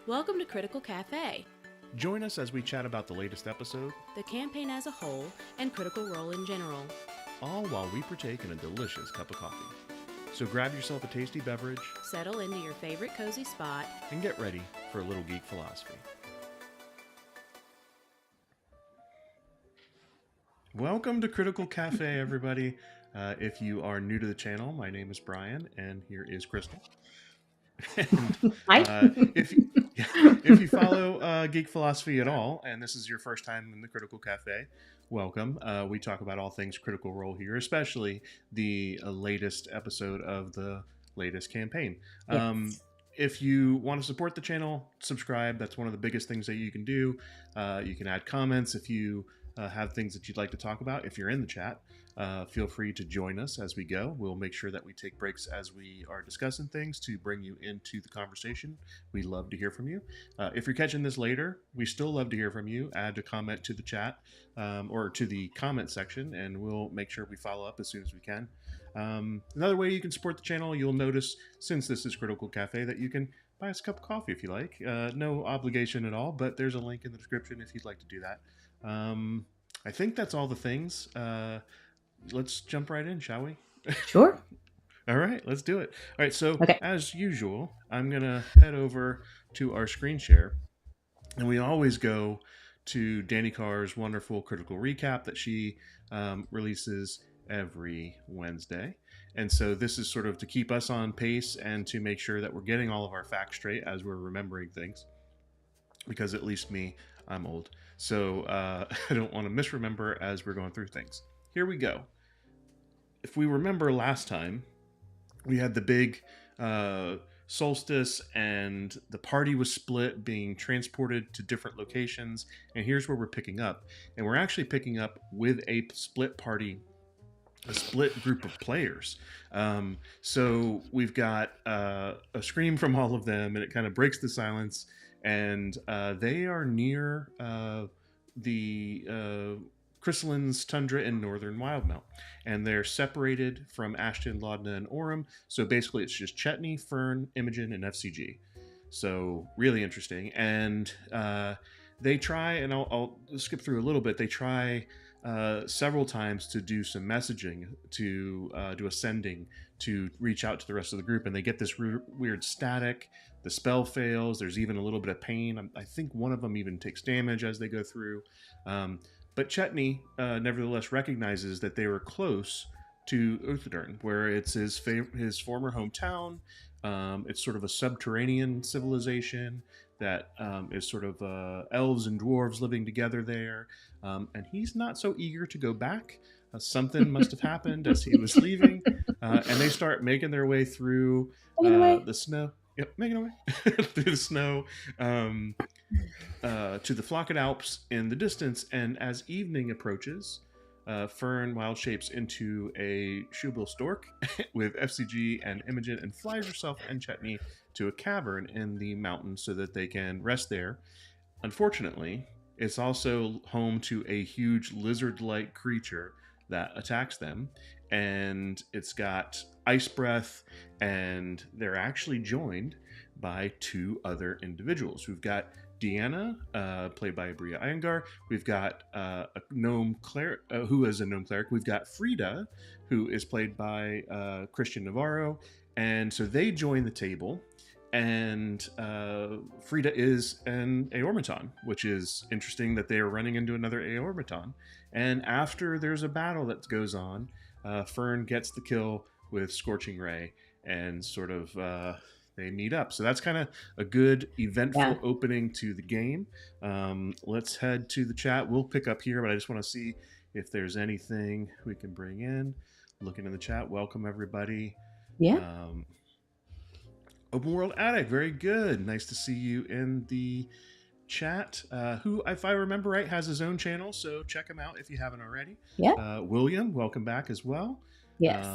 Welcome to Critical Café, Join us as we chat about the latest episode, the campaign as a whole, and Critical Role in general. all while we partake in a delicious cup of coffee. So grab yourself a tasty beverage Settle into your favorite cozy spot. and get ready for a little geek philosophy. Welcome to Critical Cafe, everybody. If you are new to the channel, my name is Brian, and here is Crystal. And, Hi. if you follow Geek Philosophy at all, and this is your first time in the Critical Cafe, welcome. We talk about all things Critical Role here, especially the latest episode of the latest campaign. Yes. If you want to support the channel, subscribe. That's one of the biggest things that you can do. You can add comments if you have things that you'd like to talk about. If you're in the chat, feel free to join us as we go. We'll make sure that we take breaks as we are discussing things to bring you into the conversation. We love to hear from you. If you're catching this later, we still love to hear from you. Add a comment to the chat or to the comment section, and we'll make sure we follow up as soon as we can. Another way you can support the channel, you'll notice, since this is Critical Cafe, that you can buy us a cup of coffee if you like. No obligation at all, but there's a link in the description if you'd like to do that. I think that's all the things. Let's jump right in, shall we? Sure. All right, let's do it. All right, so Okay. as usual, I'm going to head over to our screen share. And we always go to Danny Carr's wonderful critical recap that she releases every Wednesday. And so this is sort of to keep us on pace and to make sure that we're getting all of our facts straight as we're remembering things. Because at least me, I'm old. So I don't want to misremember as we're going through things. Here we go. If we remember last time, we had the big solstice and the party was split, being transported to different locations. And here's where we're picking up. And we're actually picking up with a split party, a split group of players. So we've got a scream from all of them, and it kind of breaks the silence. And they are near the Chrysaline's tundra in northern Wildmount, and they're separated from Ashton, Laudna, and Orem. So basically, it's just Chetney, Fern, Imogen, and FCG. So really interesting. And they try, and I'll skip through a little bit. They try several times to do some messaging, to do a sending, to reach out to the rest of the group, and they get this weird static. The spell fails. There's even a little bit of pain. I think one of them even takes damage as they go through. But Chetney nevertheless recognizes that they were close to Uthadern, where it's his former hometown. It's sort of a subterranean civilization that is sort of elves and dwarves living together there. And he's not so eager to go back. Something must have happened as he was leaving. And they start making their way through the snow. Yep, making their way through the snow to the Flocked Alps in the distance. And as evening approaches, Fern wild shapes into a shoebill stork with FCG and Imogen and flies herself and Chetney to a cavern in the mountains so that they can rest there. Unfortunately, it's also home to a huge lizard-like creature that attacks them, and it's got ice breath, and they're actually joined by two other individuals. We've got Deanna, played by Bria Iyengar. We've got a gnome cleric, who is a gnome cleric. We've got Frida, who is played by Christian Navarro. And so they join the table, and Frida is an Aormaton, which is interesting that they are running into another Aormaton. And after there's a battle that goes on, Fern gets the kill with Scorching Ray, and sort of they meet up. So that's kind of a good eventful opening to the game. Let's head to the chat. We'll pick up here, but I just want to see if there's anything we can bring in. Looking in the chat. Welcome, everybody. Yeah. Open World Addict, very good. Nice to see you in the chat. Who, if I remember right, has his own channel, so check him out if you haven't already. Yeah. William, welcome back as well. Yes.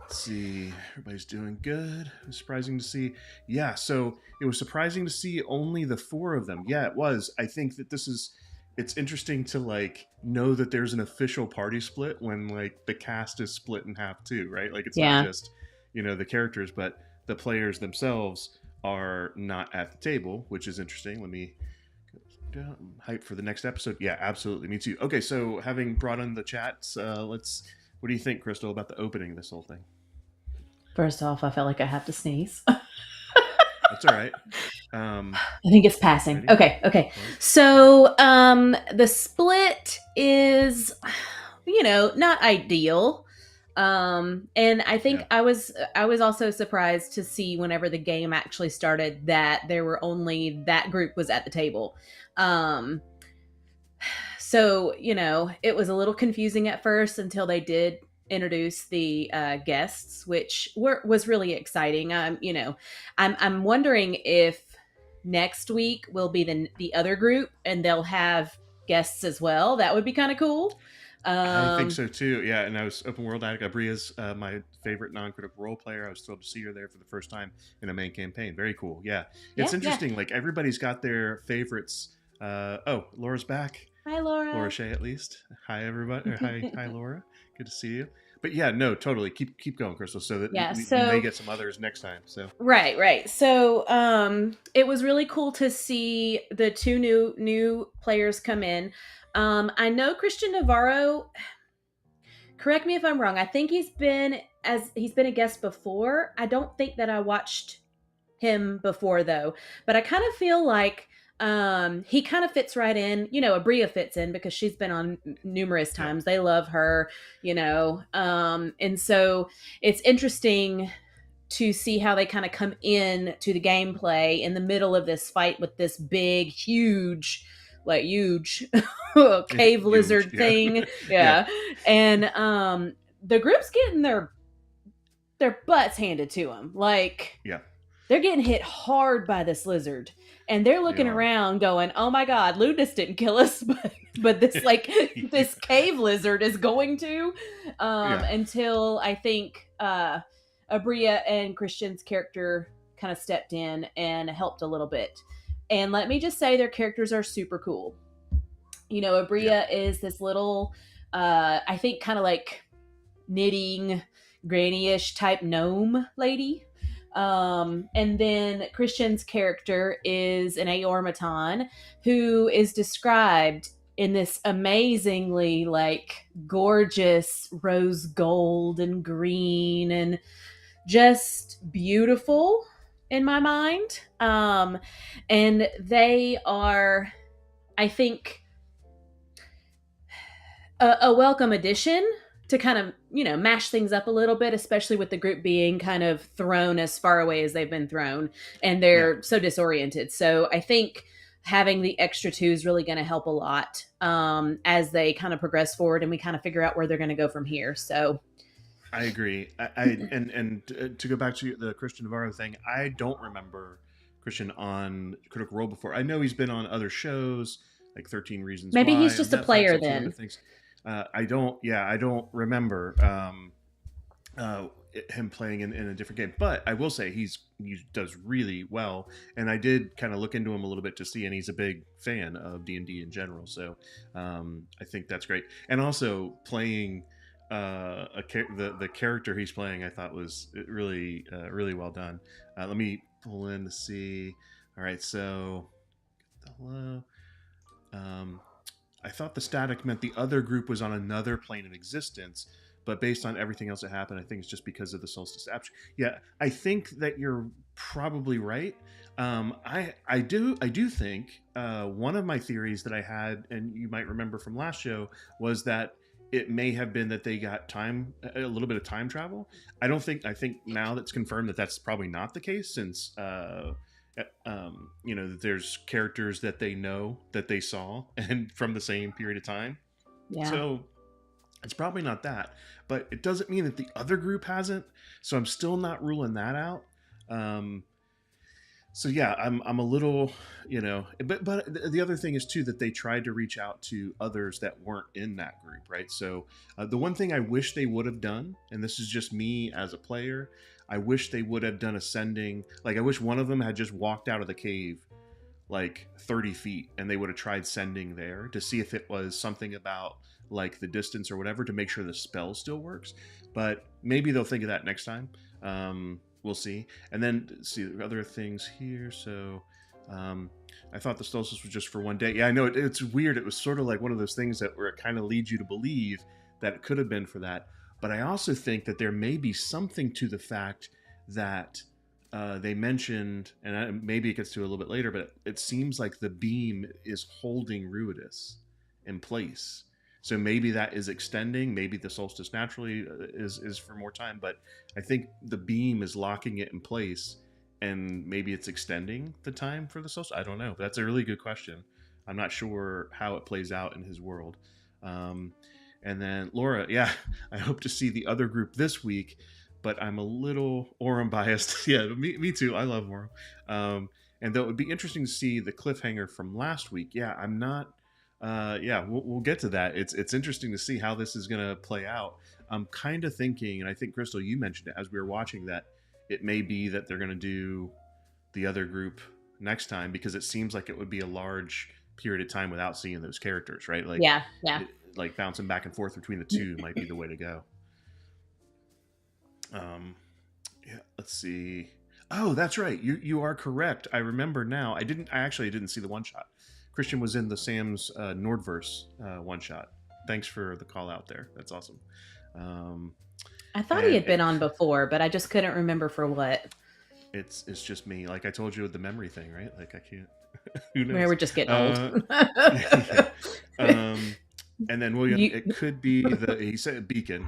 Let's see, everybody's doing good. It was surprising to see. Yeah, so it was surprising to see only the four of them. Yeah, it was. I think that it's interesting to like know that there's an official party split when like the cast is split in half too, right? Like it's not just, the characters, but the players themselves are not at the table, which is interesting. Let me hype for the next episode. Yeah, absolutely. Me too. Okay, so having brought in the chats, what do you think, Crystal, about the opening of this whole thing? First off, I felt like I have to sneeze. That's all right. I think it's passing. Ready? Okay. So, the split is, not ideal. And I think I was also surprised to see whenever the game actually started that there were only that group was at the table. So, it was a little confusing at first until they did introduce the guests, which was really exciting. I'm wondering if next week will be the other group and they'll have guests as well. That would be kind of cool. I think so too. Yeah, and I was open world addict. Abria's my favorite non-critical role player. I was thrilled to see her there for the first time in a main campaign. Very cool. Yeah, it's interesting. Like everybody's got their favorites. Laura's back. Hi, Laura. Laura Shea, at least. Hi, everybody. Hi, Laura. Good to see you. But yeah, no, totally. Keep going, Crystal, so that we may get some others next time. So right. So it was really cool to see the two new players come in. I know Christian Navarro. Correct me if I'm wrong. I think he's been a guest before. I don't think that I watched him before though, but I kind of feel like he kind of fits right in. Abria fits in because she's been on numerous times. They love her, and so it's interesting to see how they kind of come in to the gameplay in the middle of this fight with this big, huge cave lizard thing. Yeah. And the group's getting their butts handed to them. They're getting hit hard by this lizard, and they're looking around going, oh my God, Ludus didn't kill us, but this this cave lizard is going to, until I think Abria and Christian's character kind of stepped in and helped a little bit. And let me just say their characters are super cool. Abria is this little, I think kind of like knitting, granny-ish type gnome lady. And then Christian's character is an Aormaton who is described in this amazingly gorgeous rose gold and green and just beautiful in my mind. And they are, I think, a welcome addition to kind of, mash things up a little bit, especially with the group being kind of thrown as far away as they've been thrown, and they're so disoriented. So I think having the extra two is really going to help a lot as they kind of progress forward and we kind of figure out where they're going to go from here. So I agree. And to go back to the Christian Navarro thing, I don't remember Christian on Critical Role before. I know he's been on other shows like 13 Reasons Maybe Why, he's just a player then. I don't remember him playing in a different game, but I will say he does really well, and I did kind of look into him a little bit to see, and he's a big fan of D&D in general, so I think that's great. And also playing the character he's playing, I thought was really well done. Let me pull in to see. All right, so hello. I thought the static meant the other group was on another plane of existence, but based on everything else that happened, I think it's just because of the solstice action. Yeah, I think that you're probably right. I do think one of my theories that I had, and you might remember from last show, was that it may have been that they got a little bit of time travel. I think now that's confirmed that that's probably not the case, since that there's characters that they know that they saw and from the same period of time. Yeah. So it's probably not that, but it doesn't mean that the other group hasn't. So I'm still not ruling that out. So yeah, I'm a little, but the other thing is too that they tried to reach out to others that weren't in that group, right? So the one thing I wish they would have done, and this is just me as a player, I wish they would have done ascending. I wish one of them had just walked out of the cave 30 feet, and they would have tried sending there to see if it was something about the distance or whatever, to make sure the spell still works. But maybe they'll think of that next time. we'll see. And then see other things here. So I thought the solstice was just for one day. Yeah, I know it's weird. It was sort of like one of those things that where it kind of leads you to believe that it could have been for that. But I also think that there may be something to the fact that they mentioned, and maybe it gets to a little bit later, but it seems like the beam is holding Ruidus in place. So maybe that is extending. Maybe the solstice naturally is for more time, but I think the beam is locking it in place, and maybe it's extending the time for the solstice. I don't know. But that's a really good question. I'm not sure how it plays out in his world. And then Laura, yeah, I hope to see the other group this week, but I'm a little Orem biased. Yeah, me too. I love Orem. And though it would be interesting to see the cliffhanger from last week. Yeah, I'm not. Yeah, we'll get to that. It's interesting to see how this is going to play out. I'm kind of thinking, and I think Crystal, you mentioned it as we were watching, that it may be that they're going to do the other group next time, because it seems like it would be a large period of time without seeing those characters, right? Like, yeah. Like bouncing back and forth between the two might be the way to go. Yeah, let's see. Oh, that's right. You are correct. I remember now. I actually didn't see the one shot. Christian was in the Sam's Nordverse one shot. Thanks for the call out there. That's awesome. I thought he had been on before, but I just couldn't remember for what. It's just me. Like I told you with the memory thing, right? Like I can't. Who knows? We're just getting old. Yeah. And then William, it could be he said beacon.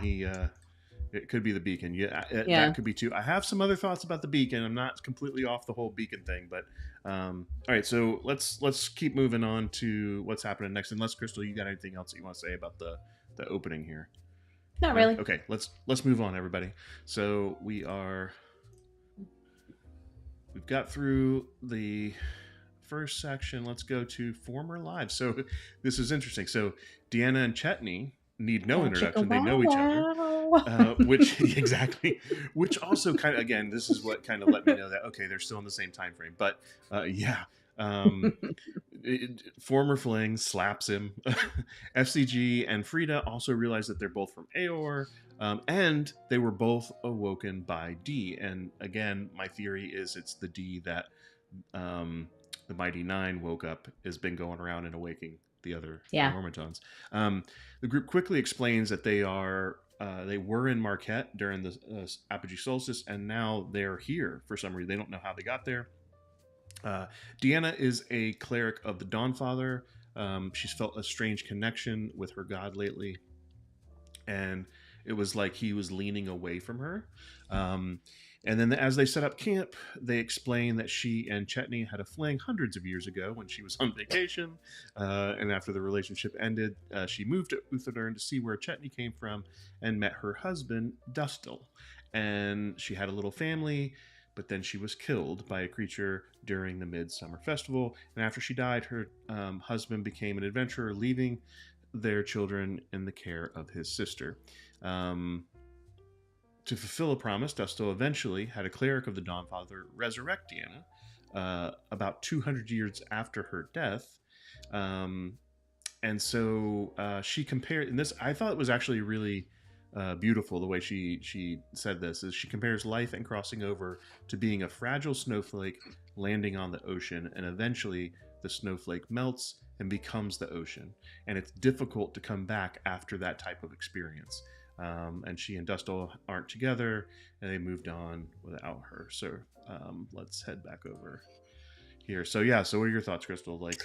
It could be the beacon. Yeah, that could be too. I have some other thoughts about the beacon. I'm not completely off the whole beacon thing, but all right. So let's keep moving on to what's happening next. Unless Crystal, you got anything else that you want to say about the opening here? Not really. Okay, let's move on, everybody. So we've got through the first section. Let's go to former lives. So this is interesting. So Deanna and Chetney need no introduction. They know each other, which also kind of, again, this is what kind of let me know that okay, they're still in the same time frame. But former fling slaps him. FCG and Frida also realize that they're both from Aor, and they were both awoken by D. And again, my theory is it's the D that the Mighty Nine woke up, has been going around and awaking the other Normatons. The group quickly explains that they were in Marquette during the Apogee Solstice, and now they're here for some reason. They don't know how they got there. Deanna is a cleric of the Dawnfather. She's felt a strange connection with her god lately, and it was like he was leaning away from her. And then as they set up camp, they explain that she and Chetney had a fling hundreds of years ago when she was on vacation. And after the relationship ended, she moved to Uthadern to see where Chetney came from and met her husband, Dustil. And she had a little family, but then she was killed by a creature during the Midsummer Festival. And after she died, her husband became an adventurer, leaving their children in the care of his sister. To fulfill a promise, Dustil eventually had a cleric of the Dawnfather resurrect Deanna about 200 years after her death. And so she compared, and this, I thought it was actually really beautiful the way she said this, is she compares life and crossing over to being a fragile snowflake landing on the ocean, and eventually the snowflake melts and becomes the ocean. And it's difficult to come back after that type of experience. And she and Dustil aren't together, and they moved on without her. So let's head back over here. So yeah, so what are your thoughts, Crystal? Like,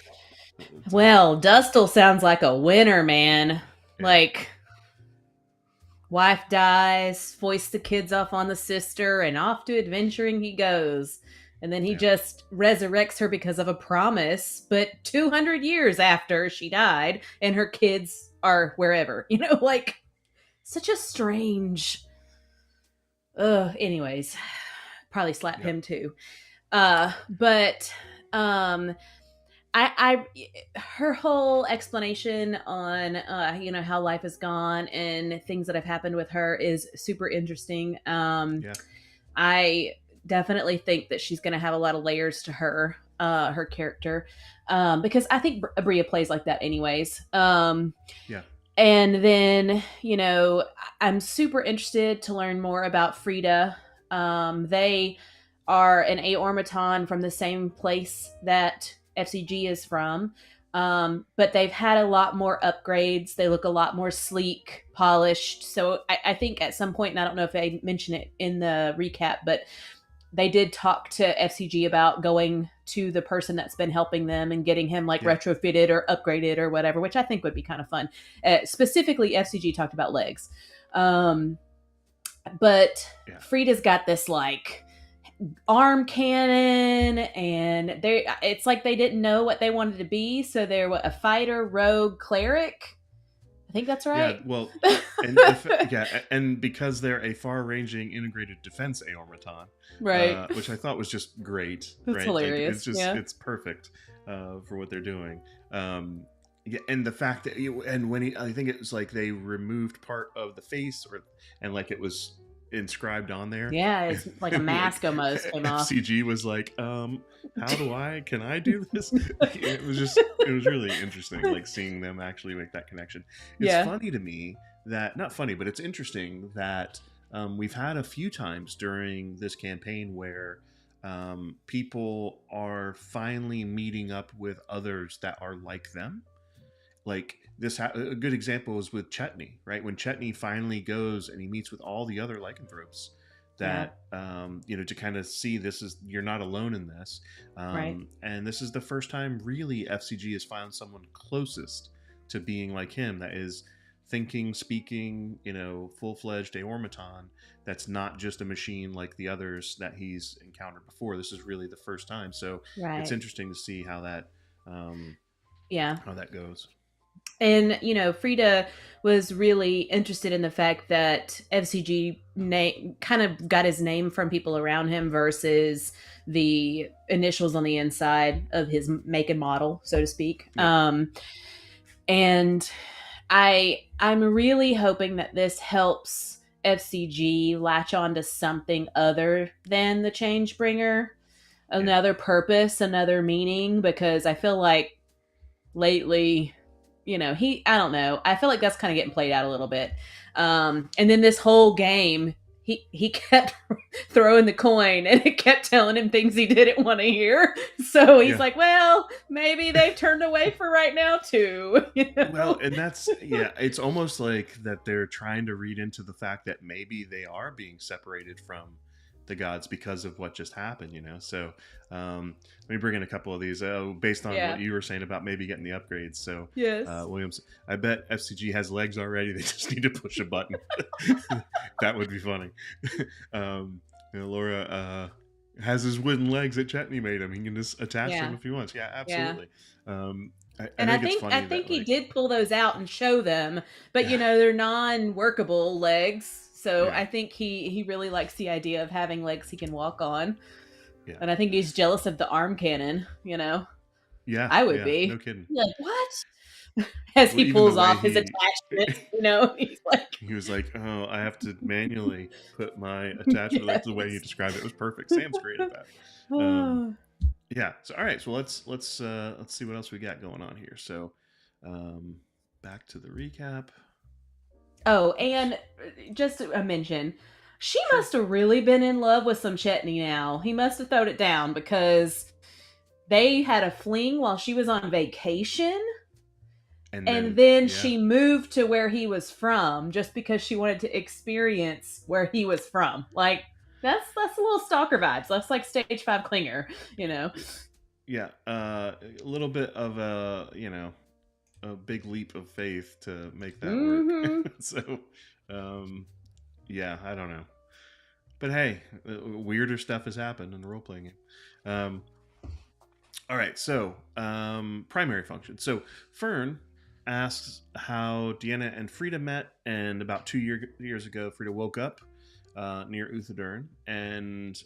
well, Dustil sounds like a winner, man. Yeah. Like, wife dies, foists the kids off on the sister, and off to adventuring he goes. And then he just resurrects her because of a promise, but 200 years after she died, and her kids are wherever, like. Such a strange. Anyways, probably slap him too. But her whole explanation on how life has gone and things that have happened with her is super interesting. I definitely think that she's going to have a lot of layers to her character, because I think Bria plays like that anyways. And then, I'm super interested to learn more about Frida, They are an Aormaton from the same place that FCG is from. But they've had a lot more upgrades. They look a lot more sleek, polished. So I think at some point, and I don't know if I mentioned it in the recap, but they did talk to FCG about going to the person that's been helping them and getting him like retrofitted or upgraded or whatever, which I think would be kind of fun. Specifically, FCG talked about legs. But Frida's got this like arm cannon, and it's like they didn't know what they wanted to be, so they're a fighter, rogue, cleric. I think that's right. Yeah, well, and because they're a far-ranging integrated defense Aormaton, right, which I thought was just great. That's hilarious. Like, it's just it's perfect for what they're doing. Yeah, and the fact that I think it was like they removed part of the face, and like it was inscribed on there. Yeah, it's like a mask like, almost came off. FCG was like, can I do this? It was really interesting, like seeing them actually make that connection. It's funny to me that, not funny, but it's interesting that we've had a few times during this campaign where people are finally meeting up with others that are like them. Like this, a good example is with Chetney, right? When Chetney finally goes and he meets with all the other lycanthropes, that to kind of see you're not alone in this, right? And this is the first time really FCG has found someone closest to being like him, that is thinking, speaking, full-fledged Aormaton. That's not just a machine like the others that he's encountered before. This is really the first time, so it's interesting to see how that how that goes. And, Frida was really interested in the fact that FCG kind of got his name from people around him versus the initials on the inside of his make and model, so to speak. Yeah. And I'm really hoping that this helps FCG latch on to something other than the Changebringer, another purpose, another meaning, because I feel like lately... I don't know. I feel like that's kind of getting played out a little bit. And then this whole game, he kept throwing the coin, and it kept telling him things he didn't want to hear. So he's like, well, maybe they've turned away for right now too. Well, and that's, it's almost like that they're trying to read into the fact that maybe they are being separated from the gods because of what just happened, so let me bring in a couple of these based on what you were saying about maybe getting the upgrades. So Williams, I bet FCG has legs already, they just need to push a button. That would be funny. Laura has his wooden legs that Chetney made him. He can just attach them if he wants. Absolutely. I think he did pull those out and show them, but they're non-workable legs. So I think he really likes the idea of having legs he can walk on. Yeah. And I think he's jealous of the arm cannon, Yeah. I would be. No kidding. Like, what? As he pulls off his attachment, he's like... He was like, oh, I have to manually put my attachment. Like the way you described it was perfect. Sam's great at that. So all right. So let's see what else we got going on here. So back to the recap. Oh, and just a mention, she must have really been in love with some Chetney now. He must have thrown it down, because they had a fling while she was on vacation. And then she moved to where he was from just because she wanted to experience where he was from. Like, that's a little stalker vibes. That's like stage 5 clinger, Yeah, a little bit of a big leap of faith to make that work. So, I don't know. But hey, weirder stuff has happened in the role-playing game. All right, so primary function. So Fern asks how Deanna and Frida met, and about 2 years ago, Frida woke up near Uthadurn and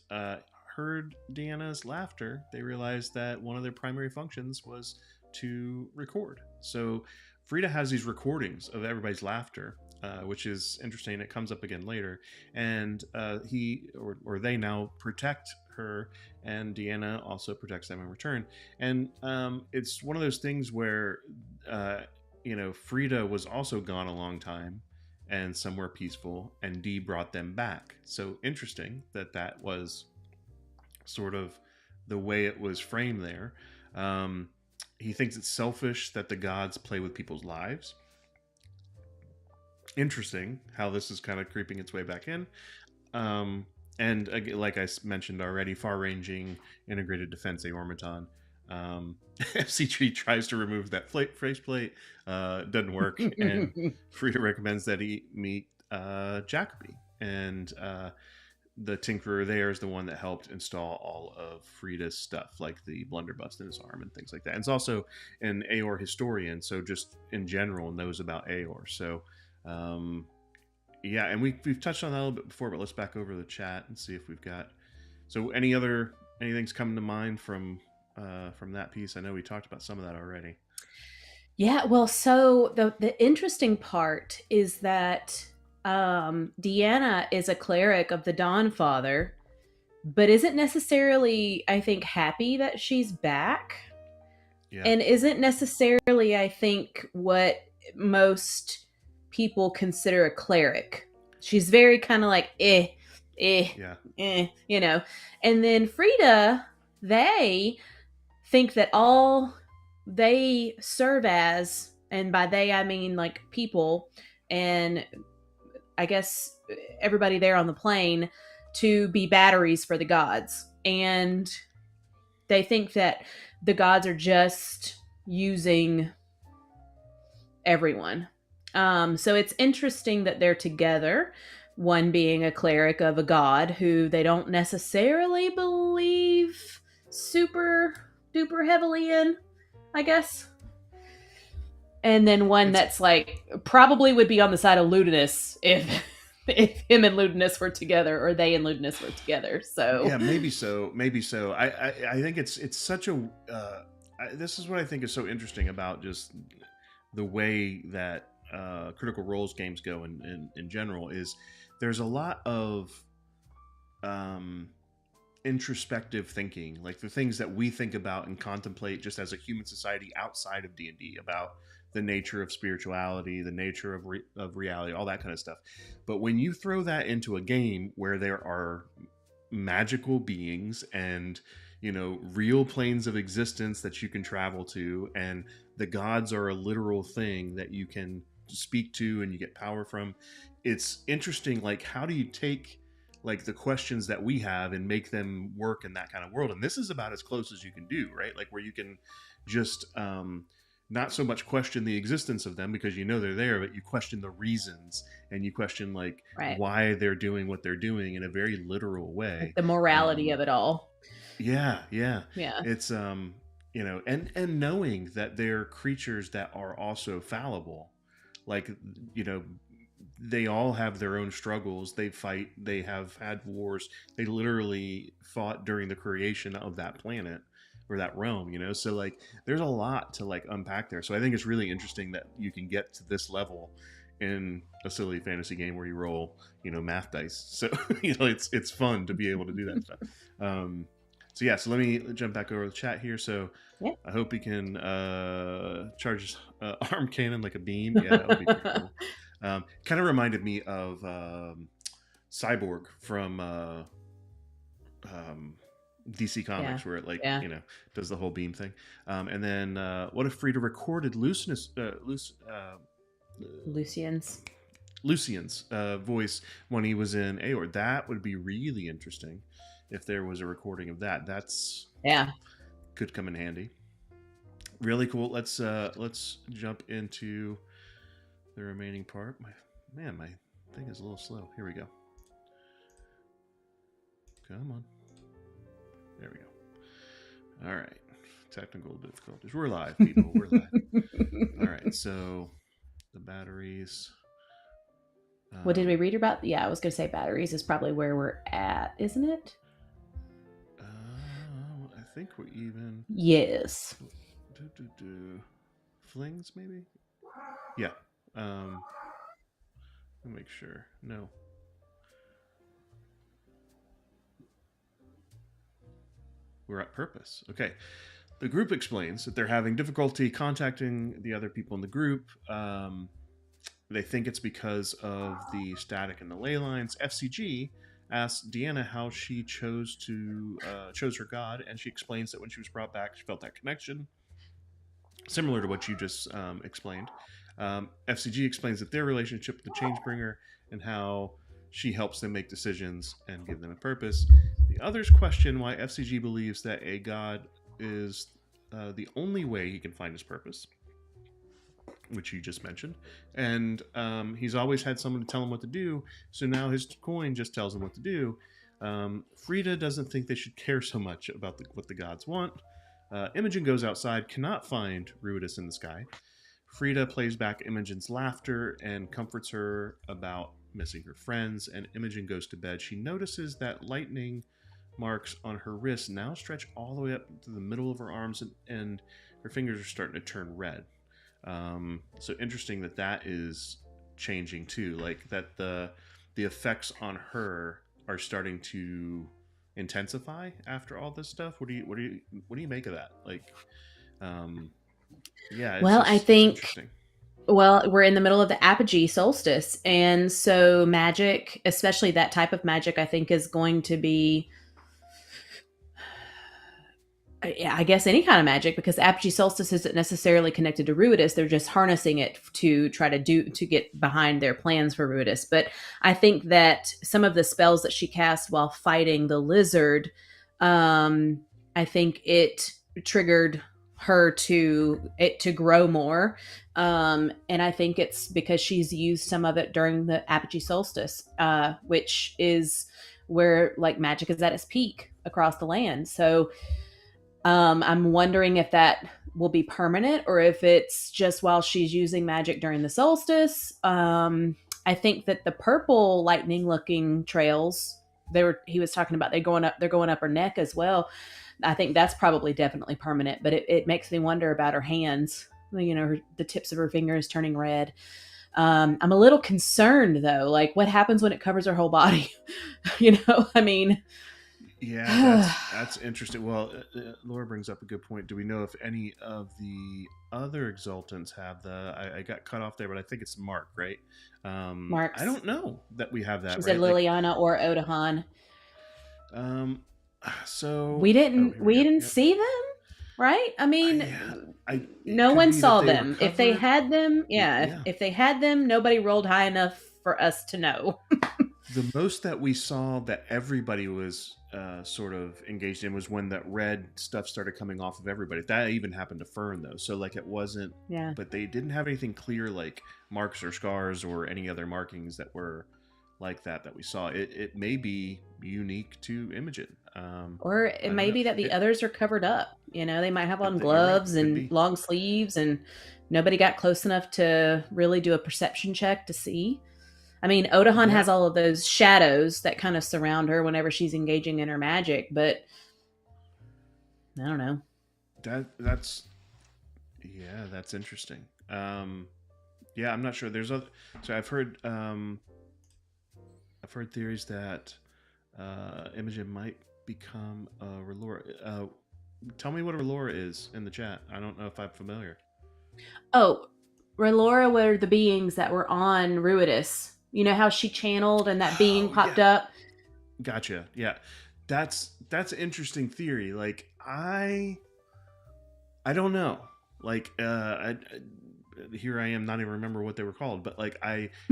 heard Deanna's laughter. They realized that one of their primary functions was to record. So Frida has these recordings of everybody's laughter, which is interesting. It comes up again later, and he or they now protect her, and Deanna also protects them in return. And it's one of those things where Frida was also gone a long time, and some were peaceful, and D brought them back. So interesting that was sort of the way it was framed there. He thinks it's selfish that the gods play with people's lives. Interesting how this is kind of creeping its way back in. And like I mentioned already, far-ranging integrated defense Aormaton. FCG tries to remove that faceplate, doesn't work, and Frida recommends that he meet Jacoby, and the Tinkerer there is the one that helped install all of Frida's stuff, like the blunderbuss in his arm and things like that. And it's also an Aor historian, so just in general knows about Aor. So yeah, and we've touched on that a little bit before, but let's back over the chat and see if we've got. So anything's coming to mind from that piece? I know we talked about some of that already. Yeah, well, so the interesting part is that Deanna is a cleric of the Dawn Father, but isn't necessarily, I think, happy that she's back. Yeah. And isn't necessarily, I think, what most people consider a cleric. She's very kind of like, you know. And then Frida, they think that all they serve as, and by they I mean like people, and I guess everybody there on the plane, to be batteries for the gods. And they think that the gods are just using everyone. So it's interesting that they're together, one being a cleric of a god who they don't necessarily believe super duper heavily in, I guess. And then one that's like probably would be on the side of Ludinus if him and Ludinus were together, or they and Ludinus were together. So yeah, maybe so. I think it's such a this is what I think is so interesting about just the way that Critical Role's games go in general, is there's a lot of introspective thinking, like the things that we think about and contemplate just as a human society outside of D&D, about the nature of spirituality, the nature of reality, all that kind of stuff. But when you throw that into a game where there are magical beings and, you know, real planes of existence that you can travel to, and the gods are a literal thing that you can speak to and you get power from, it's interesting. Like, how do you take like the questions that we have and make them work in that kind of world? And this is about as close as you can do, right? Like where you can just not so much question the existence of them because you know they're there, but you question the reasons, and you question like why they're doing what they're doing in a very literal way, like the morality of it all. Yeah it's you know, and knowing that they're creatures that are also fallible, like, you know, they all have their own struggles. They fight, they have had wars, they literally fought during the creation of that planet or that realm, you know. So like there's a lot to like unpack there. So I think it's really interesting that you can get to this level in a silly fantasy game where you roll, you know, math dice. So you know, it's fun to be able to do that stuff. So yeah, so let me jump back over the chat here. So yeah. I hope he can charge arm cannon like a beam. Yeah, that would be pretty cool. Kind of reminded me of Cyborg from DC Comics, where it like you know, does the whole beam thing. And then what if Frida recorded Lucian's voice when he was in Aor? That would be really interesting if there was a recording of that. That's could come in handy. Really cool. Let's jump into the remaining part. My thing is a little slow. Here we go. Come on. There we go. All right. Technical difficulties. We're live, people. We're live. All right. So the batteries. What did we read about? Yeah, I was going to say batteries is probably where we're at, isn't it? I think we're even. Yes. Flings, maybe? Yeah. Let me make sure. No. We're at purpose. Okay. The group explains that they're having difficulty contacting the other people in the group. they think it's because of the static in the ley lines. FCG asks Deanna how she chose her god, and she explains that when she was brought back, she felt that connection, similar to what you just explained. FCG explains that their relationship with the Changebringer and how she helps them make decisions and give them a purpose. The others question why FCG believes that a god is the only way he can find his purpose, which you just mentioned. And he's always had someone to tell him what to do, so now his coin just tells him what to do. Frida doesn't think they should care so much about what the gods want. Imogen goes outside, cannot find Ruidus in the sky. Frida plays back Imogen's laughter and comforts her about missing her friends, and Imogen goes to bed. She notices that lightning marks on her wrists now stretch all the way up to the middle of her arms, and her fingers are starting to turn red. So interesting that is changing too, like that the effects on her are starting to intensify after all this stuff. What do you make of that? Like, yeah. Well, I think, we're in the middle of the apogee solstice, and so magic, especially that type of magic, I think is going to be, I guess, any kind of magic, because apogee solstice isn't necessarily connected to Ruidus. They're just harnessing it to try to get behind their plans for Ruidus. But I think that some of the spells that she cast while fighting the lizard, I think it triggered her to grow more. And I think it's because she's used some of it during the apogee solstice, which is where like magic is at its peak across the land. So I'm wondering if that will be permanent or if it's just while she's using magic during the solstice. I think that the purple lightning looking trails he was talking about, they're going up her neck as well. I think that's probably definitely permanent, but it makes me wonder about her hands, the tips of her fingers turning red. I'm a little concerned though, like what happens when it covers her whole body? I mean, yeah, that's interesting. Well, Laura brings up a good point. Do we know if any of the other exaltants have I got cut off there, but I think it's Mark, right? Marks. I don't know that we have that. She said Liliana or Odahan. So we didn't see them, right? I mean, no one saw them. If they had them, if they had them, nobody rolled high enough for us to know. The most that we saw that everybody was sort of engaged in was when that red stuff started coming off of everybody. That even happened to Fern though, so like it wasn't. Yeah. But they didn't have anything clear like marks or scars or any other markings that were like that we saw. It may be unique to Imogen, or it may be that the others are covered up. They might have on gloves and long sleeves, and nobody got close enough to really do a perception check to see. I mean, Odahan has all of those shadows that kind of surround her whenever she's engaging in her magic, but I don't know. That's interesting. I'm not sure. There's other. So I've heard theories that Imogen might become a R'hllora. Tell me what a R'hllora is in the chat. I don't know if I'm familiar. Oh, R'hllora were the beings that were on Ruidus. You know how she channeled and that being popped up? Gotcha. Yeah. That's an interesting theory. Like I don't know. Like here I am not even remember what they were called, but like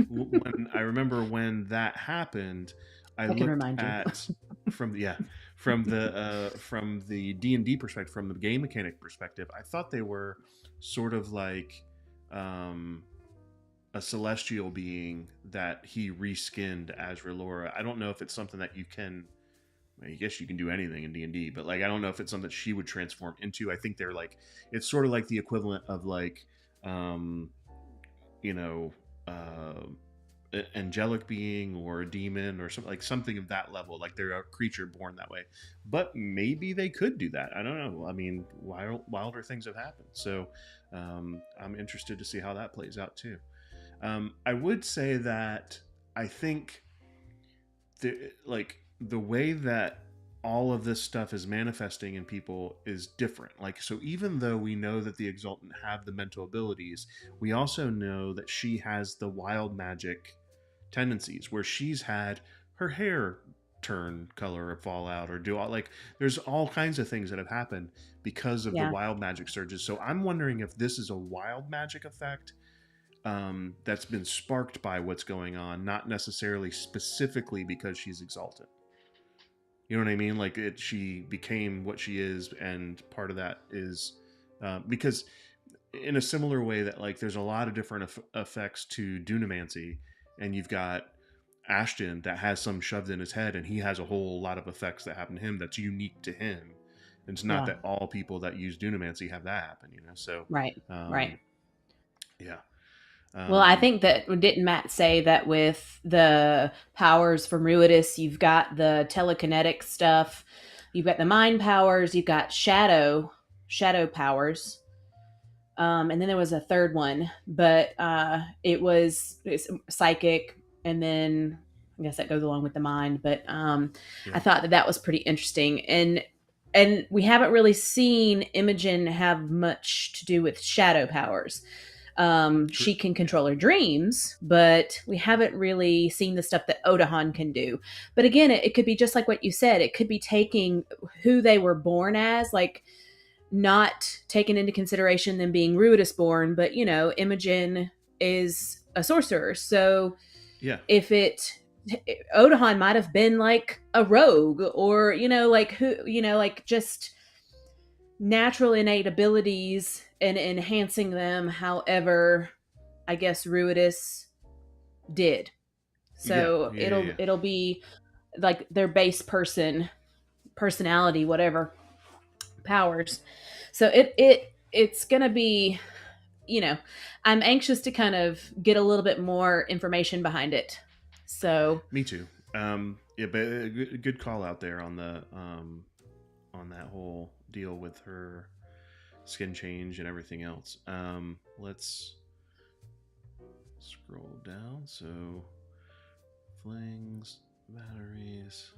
when I remember when that happened, I looked at from the D&D perspective, from the game mechanic perspective, I thought they were sort of like a celestial being that he reskinned as R'hllora. I don't know if it's something that you can. I guess you can do anything in D&D, but like I don't know if it's something that she would transform into. I think they're like it's sort of like the equivalent of like angelic being or a demon or something, like something of that level. Like they're a creature born that way. But maybe they could do that. I don't know. I mean, wilder things have happened. So I'm interested to see how that plays out too. I would say that I think the way that all of this stuff is manifesting in people is different. Like, so even though we know that the Exultant have the mental abilities, we also know that she has the wild magic tendencies, where she's had her hair turn color or fall out or do all, like, there's all kinds of things that have happened because of the wild magic surges. So I'm wondering if this is a wild magic effect that's been sparked by what's going on, not necessarily specifically because she's Exultant. You know what I mean? Like, she became what she is, and part of that is because in a similar way that, like, there's a lot of different effects to Dunamancy, and you've got Ashton that has some shoved in his head, and he has a whole lot of effects that happen to him that's unique to him. And it's not that all people that use Dunamancy have that happen, you know? So right. Yeah. Well, I think that, didn't Matt say that with the powers from Ruidus, you've got the telekinetic stuff, you've got the mind powers, you've got shadow powers, and then there was a third one, but it's psychic, and then I guess that goes along with the mind. But I thought that was pretty interesting, and we haven't really seen Imogen have much to do with shadow powers. She can control her dreams, but we haven't really seen the stuff that Odahan can do. But again, it could be just like what you said. It could be taking who they were born as, like, not taking into consideration them being Ruidus born, but, you know, Imogen is a sorcerer. So if Odahan might have been like a rogue, or, you know, like like just natural innate abilities and enhancing them, however I guess Ruidus did. So it'll be like their base personality, whatever powers. So it's gonna be, you know, I'm anxious to kind of get a little bit more information behind it. So me too. But a good call out there on the on that whole deal with her skin change and everything else. Let's scroll down. So flings, batteries.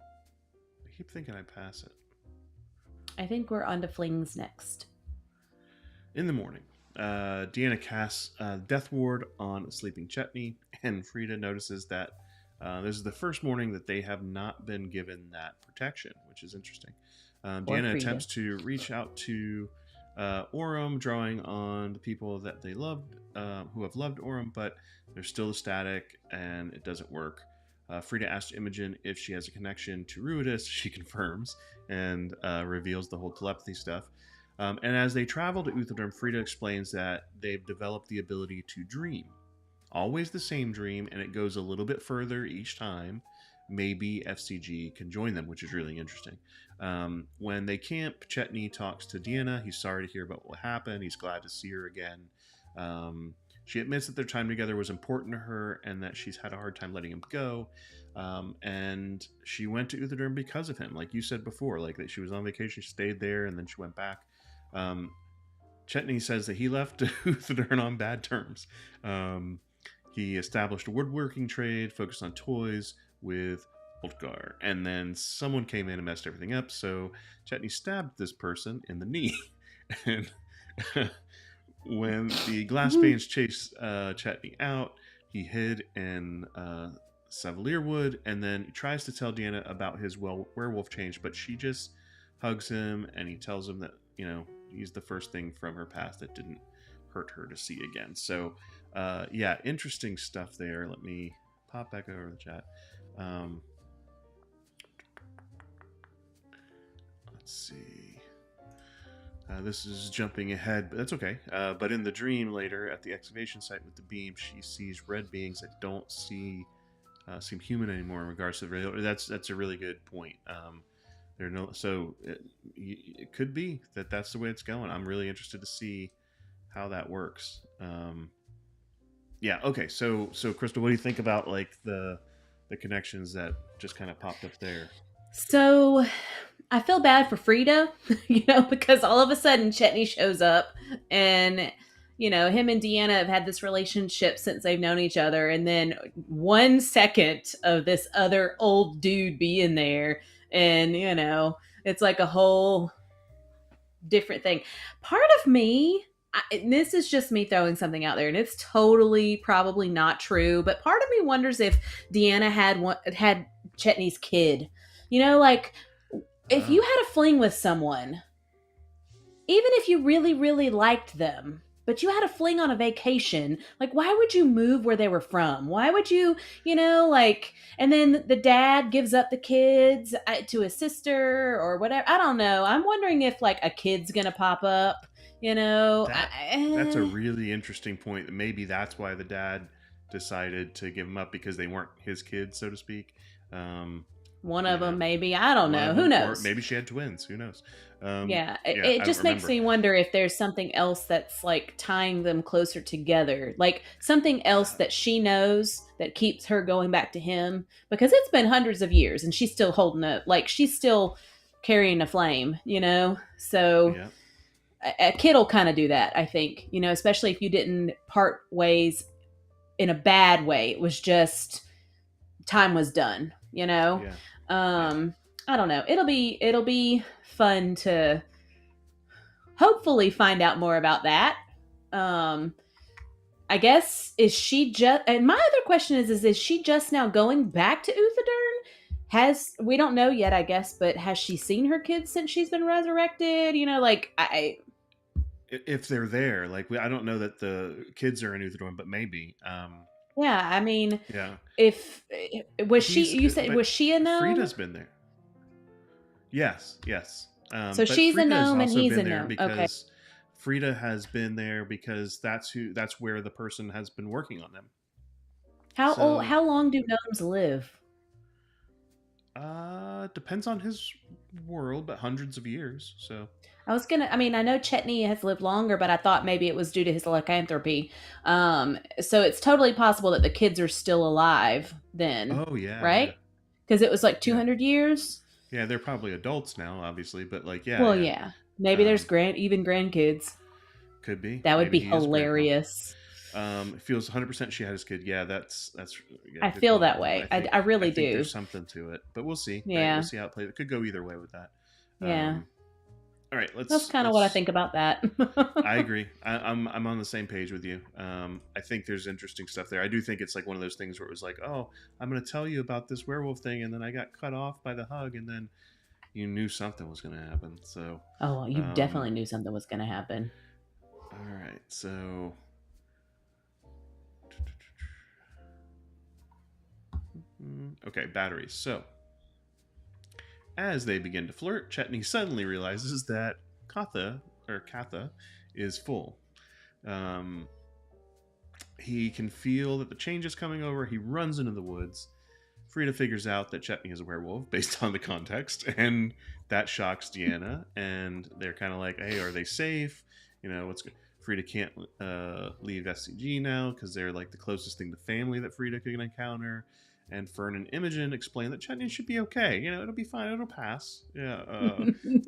I keep thinking I pass it. I think we're on to flings next. In the morning, Deanna casts Death Ward on sleeping Chetney, and Frida notices that this is the first morning that they have not been given that protection, which is interesting. Deanna attempts to reach out to Orym, drawing on the people that they loved, who have loved Orym, but there's still a static, and it doesn't work. Frida asks Imogen if she has a connection to Ruidus. She confirms and reveals the whole telepathy stuff. And as they travel to Uthodurn, Frida explains that they've developed the ability to dream. Always the same dream, and it goes a little bit further each time. Maybe FCG can join them, which is really interesting. When they camp, Chetney talks to Deanna. He's sorry to hear about what happened. He's glad to see her again. She admits that their time together was important to her and that she's had a hard time letting him go. And she went to Uthodurn because of him. Like you said before, like that she was on vacation, she stayed there, and then she went back. Chetney says that he left Uthodurn on bad terms. He established a woodworking trade, focused on toys with Holtgar, and then someone came in and messed everything up, so Chetney stabbed this person in the knee. And when the Glassbanes chase Chetney out, he hid in Savalier Wood, and then he tries to tell Deanna about his werewolf change, but she just hugs him, and he tells him that, you know, he's the first thing from her past that didn't hurt her to see again. So yeah, interesting stuff there. Let me pop back over the chat. Let's see. This is jumping ahead, but that's okay. But in the dream later at the excavation site with the beam, she sees red beings that don't seem human anymore in regards to the. That's a really good point. It could be that that's the way it's going. I'm really interested to see how that works. Yeah. Okay. So Crystal, what do you think about like the connections that just kind of popped up there? So I feel bad for Frida, you know, because all of a sudden Chetney shows up and, him and Deanna have had this relationship since they've known each other. And then 1 second of this other old dude being there. And, it's like a whole different thing. Part of me, this is just me throwing something out there, and it's totally probably not true, but part of me wonders if Deanna had Chetney's kid. Like, if you had a fling with someone, even if you really, really liked them, but you had a fling on a vacation, like, why would you move where they were from? Why would you, and then the dad gives up the kids to his sister or whatever. I don't know. I'm wondering if, like, a kid's going to pop up, That's a really interesting point. Maybe that's why the dad decided to give them up, because they weren't his kids, so to speak. One of them, maybe. I don't know. Who knows? Or maybe she had twins. Who knows? It just makes me wonder if there's something else that's like tying them closer together, like something else that she knows that keeps her going back to him, because it's been hundreds of years and she's still holding it, like she's still carrying a flame, so a kid will kind of do that, I think, especially if you didn't part ways in a bad way. It was just time was done, I don't know. It'll be fun to hopefully find out more about that. I guess, is she just, and my other question is she just now going back to Uthadern? We don't know yet, I guess, but has she seen her kids since she's been resurrected? If they're there, like, I don't know that the kids are in Uthadorn, but maybe. Yeah, I mean, yeah. Was she a gnome? Frida's been there. Yes. So she's a gnome and he's a gnome. Okay. Frida has been there because that's where the person has been working on them. How long do gnomes live? Depends on his world, but hundreds of years. So I know Chetney has lived longer, but I thought maybe it was due to his lycanthropy. So it's totally possible that the kids are still alive then. Oh yeah. Right? Because it was like 200 years. Yeah, they're probably adults now, obviously, but like, yeah. Well, yeah. Maybe there's even grandkids. Could be. That would be hilarious. It feels 100% she had his kid. Yeah, that's. Yeah, I feel that way. I really do. There's something to it, but we'll see. Yeah, right? We'll see how it plays. It could go either way with that. Yeah. All right, That's kind of what I think about that. I agree. I'm on the same page with you. I think there's interesting stuff there. I do think it's like one of those things where it was like, oh, I'm going to tell you about this werewolf thing, and then I got cut off by the hug, and then you knew something was going to happen. So. Oh, you definitely knew something was going to happen. All right, so. Okay, batteries. So. As they begin to flirt, Chetney suddenly realizes that Katha is full. He can feel that the change is coming over. He runs into the woods. Frida figures out that Chetney is a werewolf based on the context, and that shocks Deanna. And they're kind of like, "Hey, are they safe? What's good?" Frida can't leave SCG now because they're like the closest thing to family that Frida could encounter. And Fern and Imogen explain that Chetney should be okay. It'll be fine. It'll pass. Yeah,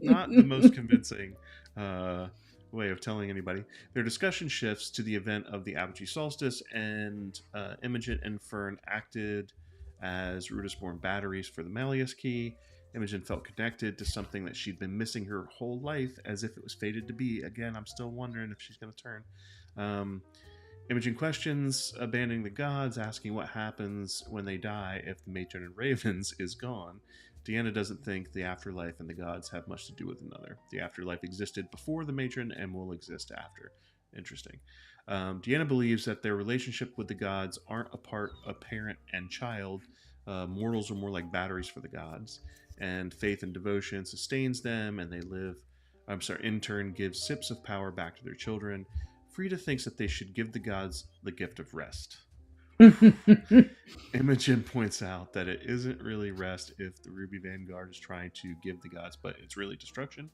not the most convincing way of telling anybody. Their discussion shifts to the event of the Apogee Solstice, and Imogen and Fern acted as Rudisborn batteries for the Malleus key. Imogen felt connected to something that she'd been missing her whole life, as if it was fated to be. Again, I'm still wondering if she's going to turn. Imogen questions abandoning the gods, asking what happens when they die if the matron and ravens is gone. Deanna doesn't think the afterlife and the gods have much to do with another. The afterlife existed before the matron and will exist after. Interesting. Deanna believes that their relationship with the gods aren't a part of parent and child. Mortals are more like batteries for the gods, and faith and devotion sustains them, and in turn gives sips of power back to their children. Frida thinks that they should give the gods the gift of rest. Imogen points out that it isn't really rest if the Ruby Vanguard is trying to give the gods, but it's really destruction,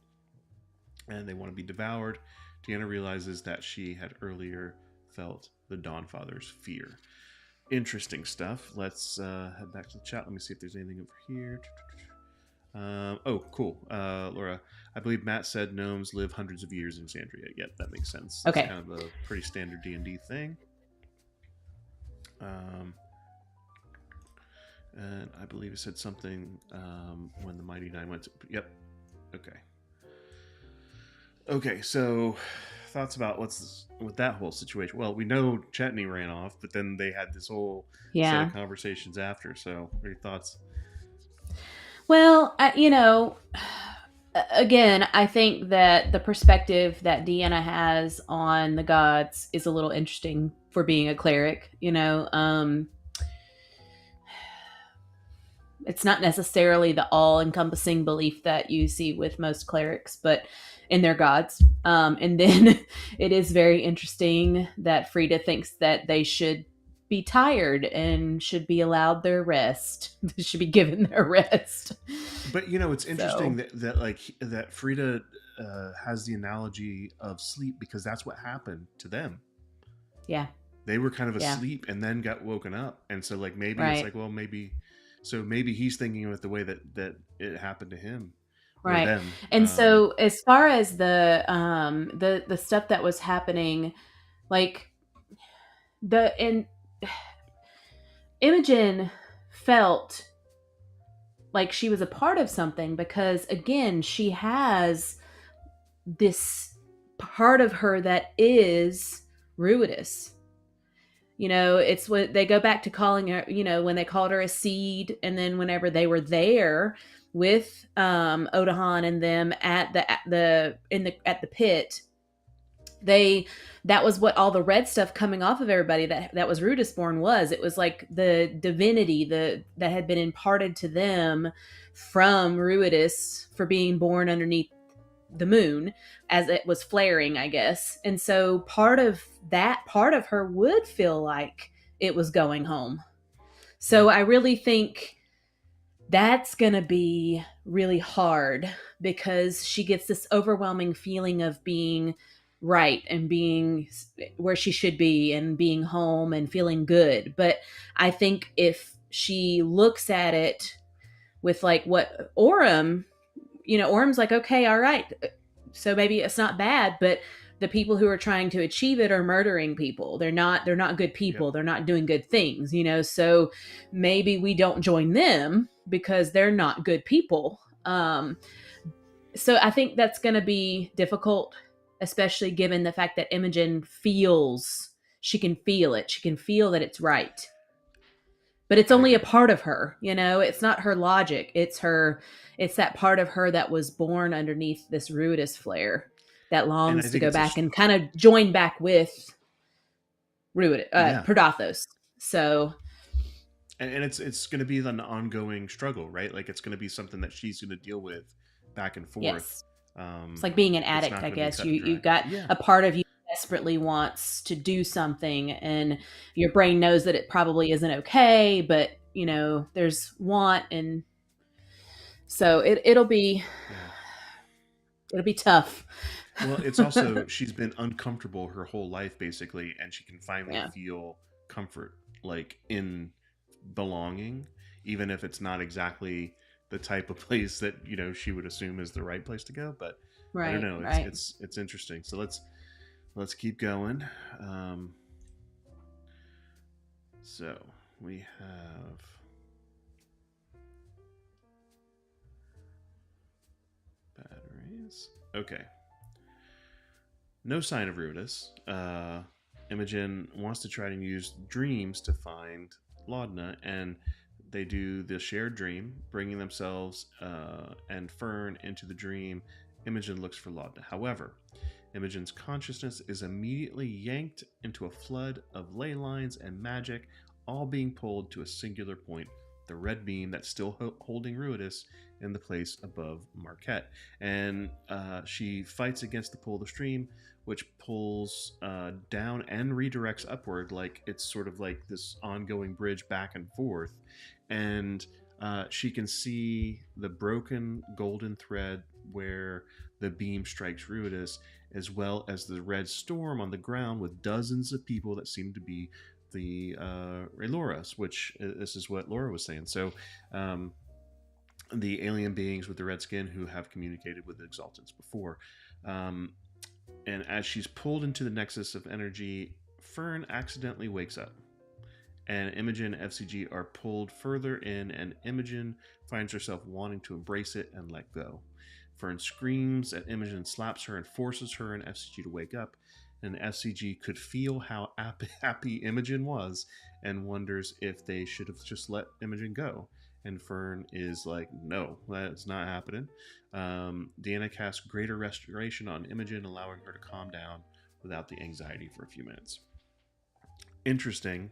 and they want to be devoured. Deanna realizes that she had earlier felt the Dawnfather's fear. Interesting stuff. Let's head back to the chat. Let me see if there's anything over here. Oh, cool. Laura, I believe Matt said gnomes live hundreds of years in Xandria. Yep, that makes sense. It's Okay. kind of a pretty standard D&D thing. And I believe it said something when the Mighty Nine went to... Yep. Okay. Okay, so thoughts about what's with that whole situation? Well, we know Chetney ran off, but then they had this whole set of conversations after. So, what are your thoughts? Well, again, I think that the perspective that Deanna has on the gods is a little interesting for being a cleric. It's not necessarily the all-encompassing belief that you see with most clerics, but in their gods. And then it is very interesting that Frida thinks that they should be tired and should be allowed their rest. They should be given their rest. But it's interesting that Frida has the analogy of sleep, because that's what happened to them. Yeah, they were kind of asleep and then got woken up, and so maybe it's like, well, maybe he's thinking of it the way that it happened to him. Right. Them. And so as far as the stuff that was happening, Imogen felt like she was a part of something, because again, she has this part of her that is Ruidus. It's what they go back to calling her, when they called her a seed, and then whenever they were there with Odahan and them at the pit, that was what all the red stuff coming off of everybody that was Rudisborn was. It was like the divinity that had been imparted to them from Ruidus for being born underneath the moon as it was flaring, I guess. And so part of her would feel like it was going home. So I really think that's going to be really hard, because she gets this overwhelming feeling of being right and being where she should be and being home and feeling good. But I think if she looks at it with what Orem, Orem's like, okay, all right, so maybe it's not bad, but the people who are trying to achieve it are murdering people. They're not good people. Yep. They're not doing good things, so maybe we don't join them because they're not good people. So I think that's going to be difficult, especially given the fact that Imogen she can feel it. She can feel that it's right. But it's only a part of her, it's not her logic. It's that part of her that was born underneath this Ruidus flare that longs to go back and kind of join back with Predathos. So, and it's going to be an ongoing struggle, right? Like, it's going to be something that she's going to deal with back and forth. Yes. It's like being an addict, I guess. You've got a part of you desperately wants to do something, and your brain knows that it probably isn't okay, but there's want, and so it'll be tough. Well, it's also she's been uncomfortable her whole life, basically, and she can finally feel comfort, in belonging, even if it's not exactly the type of place that she would assume is the right place to go. But I don't know, it's interesting. So let's keep going. So we have batteries. Okay. No sign of Ruidus. Imogen wants to try to use dreams to find Laudna, and they do the shared dream, bringing themselves and Fern into the dream. Imogen looks for Laudna. However, Imogen's consciousness is immediately yanked into a flood of ley lines and magic, all being pulled to a singular point, the red beam that's still holding Ruidus in the place above Marquette. And she fights against the pull of the stream, which pulls down and redirects upward, like it's sort of like this ongoing bridge back and forth. And she can see the broken golden thread where the beam strikes Ruidus, as well as the red storm on the ground with dozens of people that seem to be the Reloras, which this is what Laura was saying. So the alien beings with the red skin who have communicated with the Exaltants before. And as she's pulled into the nexus of energy, Fern accidentally wakes up. And Imogen and FCG are pulled further in, and Imogen finds herself wanting to embrace it and let go. Fern screams at Imogen, slaps her, and forces her and FCG to wake up. And FCG could feel how happy Imogen was and wonders if they should have just let Imogen go. And Fern is like, no, that's not happening. Deanna casts Greater Restoration on Imogen, allowing her to calm down without the anxiety for a few minutes. Interesting.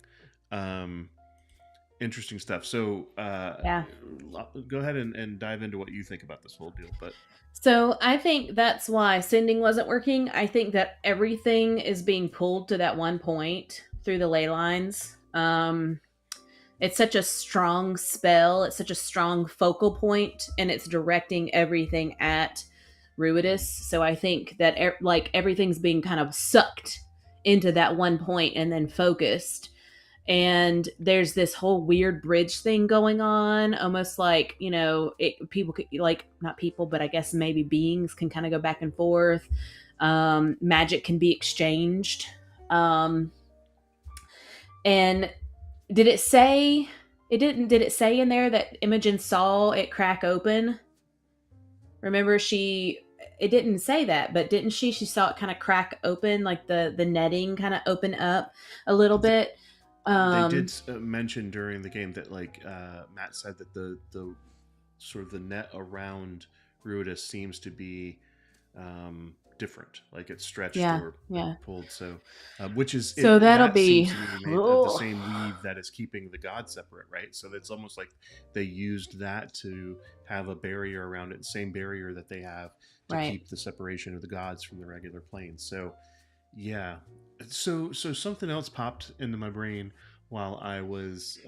Interesting stuff. So go ahead and dive into what you think about this whole deal. But so I think that's why sending wasn't working. I think that everything is being pulled to that one point through the ley lines. It's such a strong spell. It's such a strong focal point, and it's directing everything at Ruidus. So I think that everything's being kind of sucked into that one point and then focused. And there's this whole weird bridge thing going on, almost like, people could, like, not people, but I guess maybe beings can kind of go back and forth. Magic can be exchanged. And did it say did it say in there that Imogen saw it crack open? Remember, it didn't say that, but didn't she saw it kind of crack open, like the netting kind of open up a little bit. They did mention during the game that, like, Matt said that the sort of the net around Ruidus seems to be different, like it's stretched or pulled. So, which is that'll be the same weave that is keeping the gods separate, right? So it's almost like they used that to have a barrier around it, the same barrier that they have to keep the separation of the gods from the regular planes. So, yeah. So something else popped into my brain while I was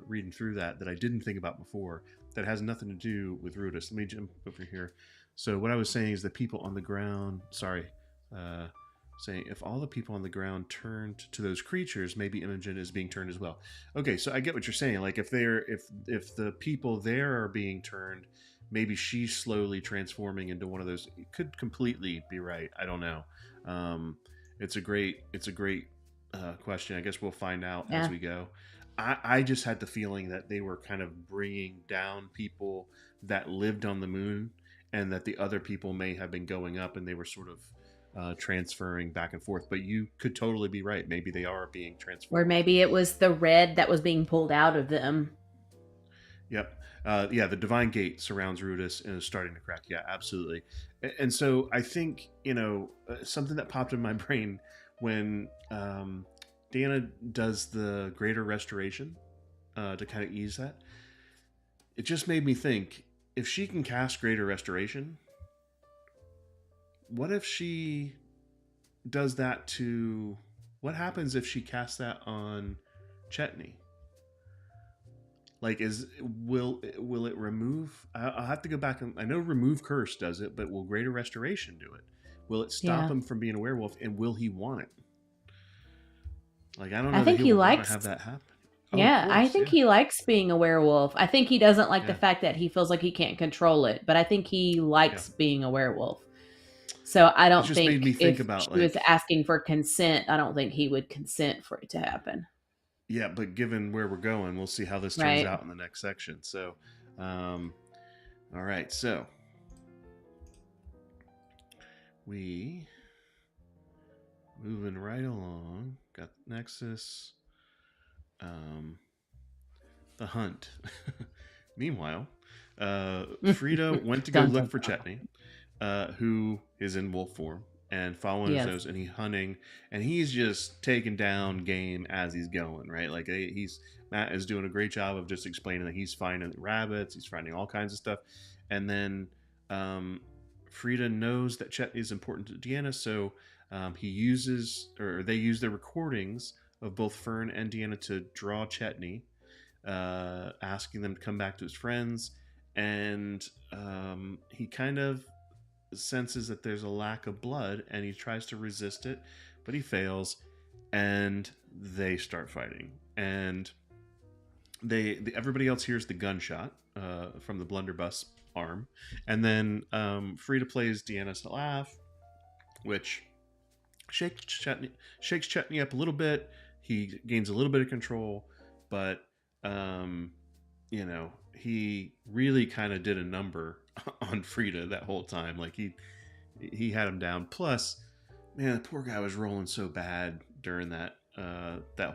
reading through that I didn't think about before, that has nothing to do with Ruidus. Let me jump over here. So what I was saying is the people on the ground, saying if all the people on the ground turned to those creatures, maybe Imogen is being turned as well. Okay, so I get what you're saying. Like if the people there are being turned, maybe she's slowly transforming into one of those. It could completely be right. I don't know. It's a great question. I guess we'll find out as we go. I just had the feeling that they were kind of bringing down people that lived on the moon, and that the other people may have been going up, and they were sort of transferring back and forth. But you could totally be right. Maybe they are being transformed. Or maybe it was the red that was being pulled out of them. Yep. The divine gate surrounds Ruidus and is starting to crack. Yeah, absolutely. And so I think, something that popped in my brain when Deanna does the Greater Restoration to kind of ease that, it just made me think, if she can cast Greater Restoration, what if she does that to... What happens if she casts that on Chetney? Like, will it remove... I'll have to go back and... I know Remove Curse does it, but will Greater Restoration do it? Will it stop him from being a werewolf, and will he want it? Like, I don't know. I think he likes to have that happen. I think he likes being a werewolf. I think he doesn't like the fact that he feels like he can't control it, but I think he likes being a werewolf. So I don't think if she was asking for consent, I don't think he would consent for it to happen. Yeah, but given where we're going, we'll see how this turns out in the next section. So, all right. So we moving right along. Got Nexus. The hunt. Meanwhile, Frida went to go look for Chetney, who is in wolf form, and following his nose, and he's hunting, and he's just taking down game as he's going, right? Like Matt is doing a great job of just explaining that he's finding rabbits, he's finding all kinds of stuff, and then Frida knows that Chetney is important to Deanna, so they use their recordings of both Fern and Deanna to draw Chetney, asking them to come back to his friends, and he kind of senses that there's a lack of blood, and he tries to resist it, but he fails, and they start fighting. And everybody else hears the gunshot from the blunderbuss arm, and then Frida plays Deanna's laugh, which shakes Chetney up a little bit. He gains a little bit of control, but he really kind of did a number on Frida that whole time. Like he had him down. Plus, man, the poor guy was rolling so bad during that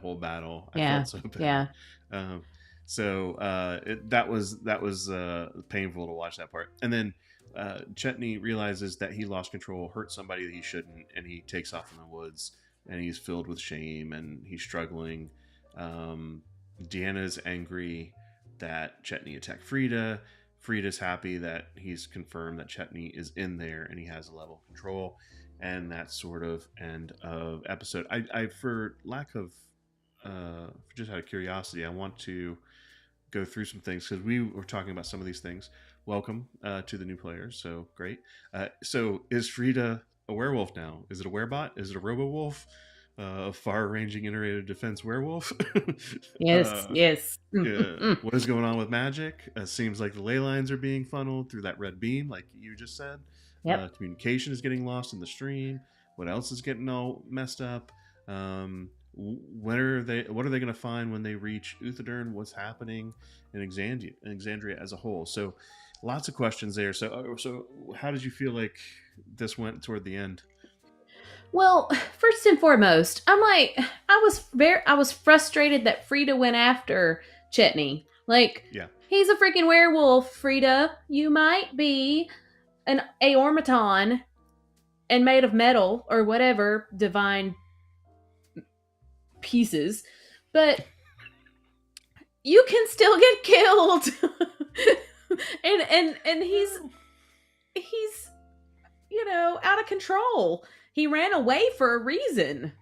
whole battle. I felt so bad. Yeah. That was painful to watch that part. And then Chetney realizes that he lost control, hurt somebody that he shouldn't, and he takes off in the woods. And he's filled with shame, and he's struggling. Deanna's angry that Chetney attacked Frida. Frida's happy that he's confirmed that Chetney is in there and he has a level of control. And that's sort of end of episode. I for lack of, just out of curiosity, I want to go through some things because we were talking about some of these things. Welcome to the new players. So great. So is Frida a werewolf now? Is it a werebot? Is it a robo-wolf? A far-ranging integrated defense werewolf? Yes. What is going on with magic? Seems like the ley lines are being funneled through that red beam, like you just said. Yep. Communication is getting lost in the stream. What else is getting all messed up? What are they going to find when they reach Uthadern? What's happening in Exandria as a whole? So lots of questions there. So how did you feel like this went toward the end? Well, first and foremost, I was frustrated that Frida went after Chetney. Like, yeah. He's a freaking werewolf, Frida. You might be an Aormaton and made of metal or whatever divine pieces, but you can still get killed. and he's out of control. He ran away for a reason.